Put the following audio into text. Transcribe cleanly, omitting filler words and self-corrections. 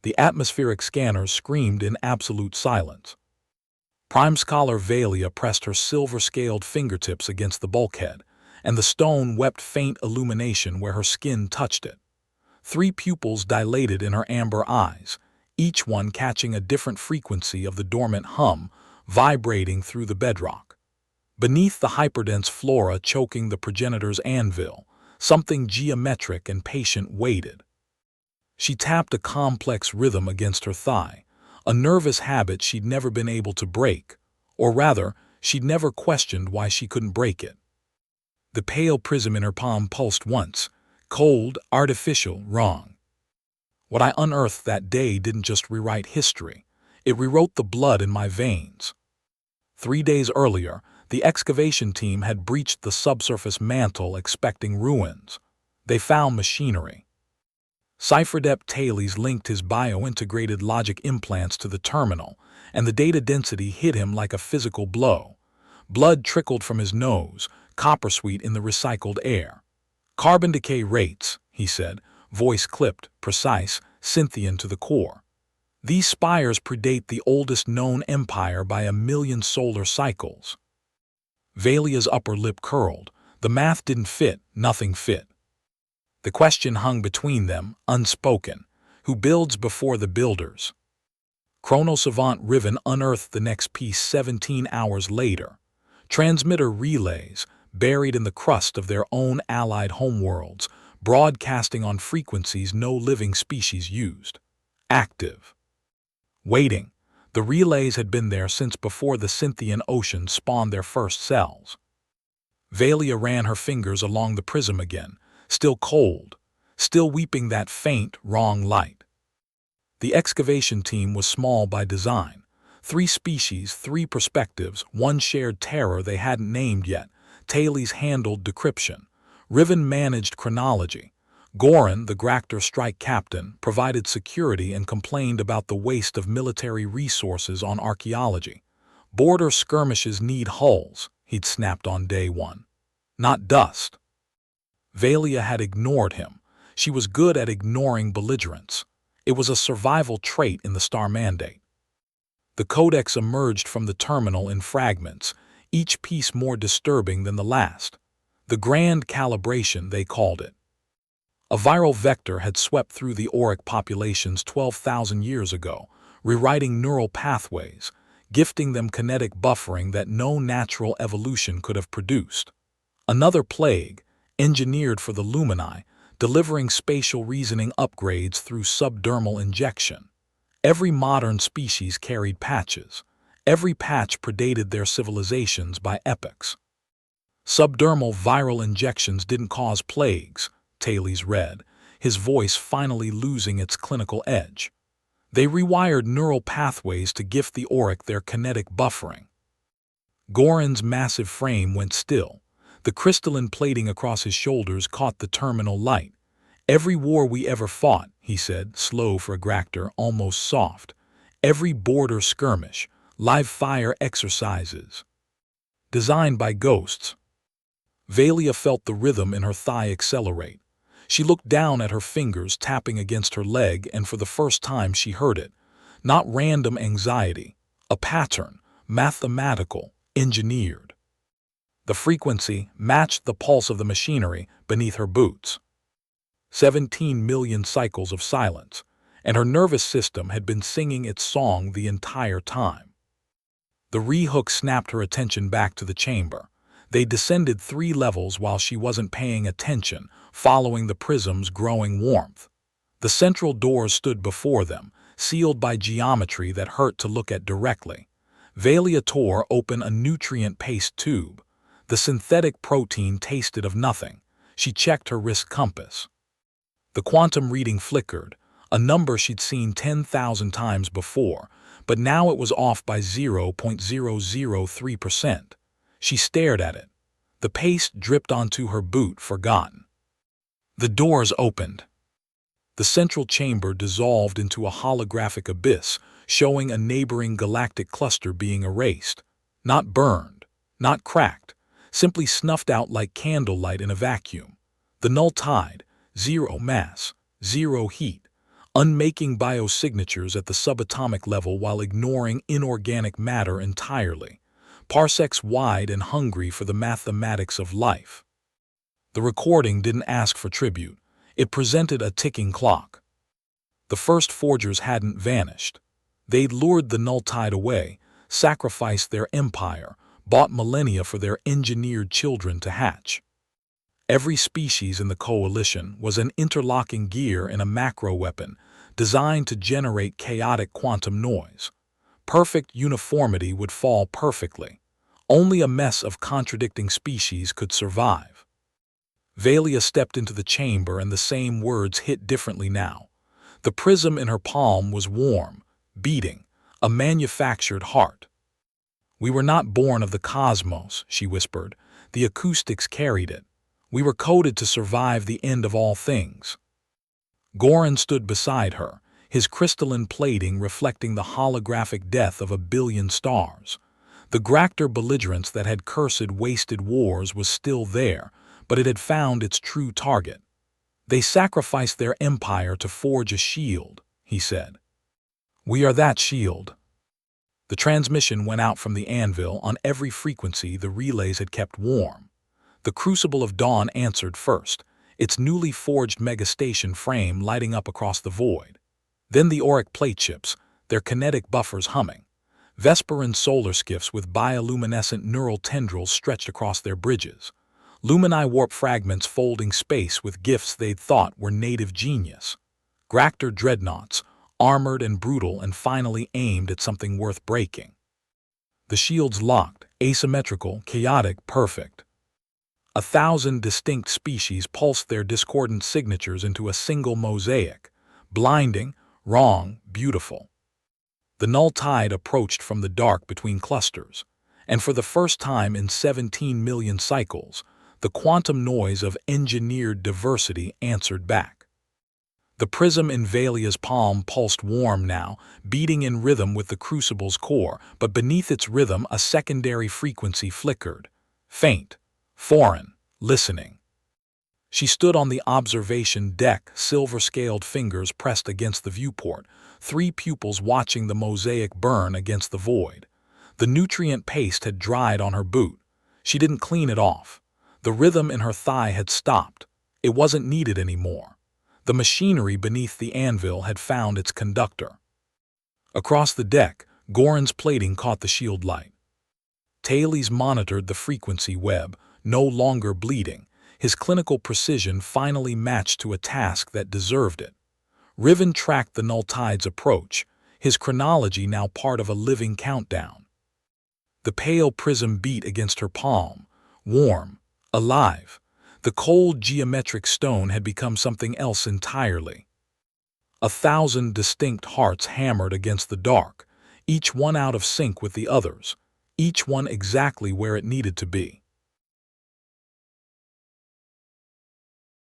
The atmospheric scanners screamed in absolute silence. Prime Scholar Valia pressed her silver-scaled fingertips against the bulkhead, and the stone wept faint illumination where her skin touched it. 3 pupils dilated in her amber eyes, each one catching a different frequency of the dormant hum vibrating through the bedrock. Beneath the hyperdense flora choking the progenitor's anvil, something geometric and patient waited. She tapped a complex rhythm against her thigh, a nervous habit she'd never been able to break, or rather, she'd never questioned why she couldn't break it. The pale prism in her palm pulsed once, cold, artificial, wrong. What I unearthed that day didn't just rewrite history, it rewrote the blood in my veins. 3 days earlier, the excavation team had breached the subsurface mantle expecting ruins. They found machinery. Cypherdept Thales linked his bio-integrated logic implants to the terminal, and the data density hit him like a physical blow. Blood trickled from his nose, coppersweet in the recycled air. "Carbon decay rates," he said, voice clipped, precise, Cynthian to the core. "These spires predate the oldest known empire by 1,000,000 solar cycles." Valia's upper lip curled. The math didn't fit, nothing fit. The question hung between them, unspoken. Who builds before the builders? Chronosavant Riven unearthed the next piece 17 hours later. Transmitter relays, buried in the crust of their own allied homeworlds, broadcasting on frequencies no living species used. Active. Waiting. The relays had been there since before the Cynthian Ocean spawned their first cells. Valia ran her fingers along the prism again, still cold, still weeping that faint, wrong light. The excavation team was small by design. 3 species, 3 perspectives, 1 shared terror they hadn't named yet. Thales handled decryption. Riven managed chronology. Goran, the Gractor strike captain, provided security and complained about the waste of military resources on archaeology. "Border skirmishes need hulls," he'd snapped on day 1. "Not dust." Valia had ignored him. She was good at ignoring belligerents. It was a survival trait in the Star Mandate. The codex emerged from the terminal in fragments, each piece more disturbing than the last. The grand calibration, they called it. A viral vector had swept through the auric populations 12,000 years ago, rewriting neural pathways, gifting them kinetic buffering that no natural evolution could have produced. Another plague, engineered for the Lumini, delivering spatial reasoning upgrades through subdermal injection. Every modern species carried patches. Every patch predated their civilizations by epochs. Subdermal viral injections didn't cause plagues, Thales read, his voice finally losing its clinical edge. They rewired neural pathways to gift the auric their kinetic buffering. Goran's massive frame went still. The crystalline plating across his shoulders caught the terminal light. "Every war we ever fought," he said, slow for a Gractor, almost soft. "Every border skirmish, live fire exercises. Designed by ghosts." Valia felt the rhythm in her thigh accelerate. She looked down at her fingers tapping against her leg, and for the first time she heard it. Not random anxiety, a pattern, mathematical, engineered. The frequency matched the pulse of the machinery beneath her boots. 17 million cycles of silence, and her nervous system had been singing its song the entire time. The re-hook snapped her attention back to the chamber. They descended 3 levels while she wasn't paying attention, following the prism's growing warmth. The central doors stood before them, sealed by geometry that hurt to look at directly. Valia tore open a nutrient paste tube. The synthetic protein tasted of nothing. She checked her wrist compass. The quantum reading flickered, a number she'd seen 10,000 times before, but now it was off by 0.003%. She stared at it. The paste dripped onto her boot, forgotten. The doors opened. The central chamber dissolved into a holographic abyss, showing a neighboring galactic cluster being erased. Not burned, not cracked, simply snuffed out like candlelight in a vacuum. The Null-Tide, 0 mass, 0 heat, unmaking biosignatures at the subatomic level while ignoring inorganic matter entirely, parsecs wide and hungry for the mathematics of life. The recording didn't ask for tribute. It presented a ticking clock. The first forgers hadn't vanished. They'd lured the Null-Tide away, sacrificed their empire, bought millennia for their engineered children to hatch. Every species in the coalition was an interlocking gear in a macro weapon designed to generate chaotic quantum noise. Perfect uniformity would fall perfectly. Only a mess of contradicting species could survive. Valia stepped into the chamber, and the same words hit differently now. The prism in her palm was warm, beating, a manufactured heart. "We were not born of the cosmos," she whispered. "The acoustics carried it. We were coded to survive the end of all things." Goran stood beside her, his crystalline plating reflecting the holographic death of a billion stars. The Gractor belligerence that had cursed wasted wars was still there, but it had found its true target. "They sacrificed their empire to forge a shield," he said. "We are that shield." The transmission went out from the anvil on every frequency the relays had kept warm. The Crucible of Dawn answered first, its newly forged megastation frame lighting up across the void. Then the auric plate chips, their kinetic buffers humming. Vesperan solar skiffs with bioluminescent neural tendrils stretched across their bridges. Lumini warp fragments folding space with gifts they'd thought were native genius. Gractor dreadnoughts, armored and brutal and finally aimed at something worth breaking. The shields locked, asymmetrical, chaotic, perfect. 1,000 distinct species pulsed their discordant signatures into a single mosaic. Blinding, wrong, beautiful. The Null-Tide approached from the dark between clusters, and for the first time in 17 million cycles, the quantum noise of engineered diversity answered back. The prism in Valia's palm pulsed warm now, beating in rhythm with the Crucible's core, but beneath its rhythm a secondary frequency flickered. Faint, foreign, listening. She stood on the observation deck, silver-scaled fingers pressed against the viewport, 3 pupils watching the mosaic burn against the void. The nutrient paste had dried on her boot. She didn't clean it off. The rhythm in her thigh had stopped. It wasn't needed anymore. The machinery beneath the anvil had found its conductor. Across the deck, Goran's plating caught the shield light. Thales monitored the frequency web, no longer bleeding, his clinical precision finally matched to a task that deserved it. Riven tracked the Null-Tide's approach, his chronology now part of a living countdown. The pale prism beat against her palm, warm, alive. The cold geometric stone had become something else entirely. 1,000 distinct hearts hammered against the dark, each one out of sync with the others, each one exactly where it needed to be.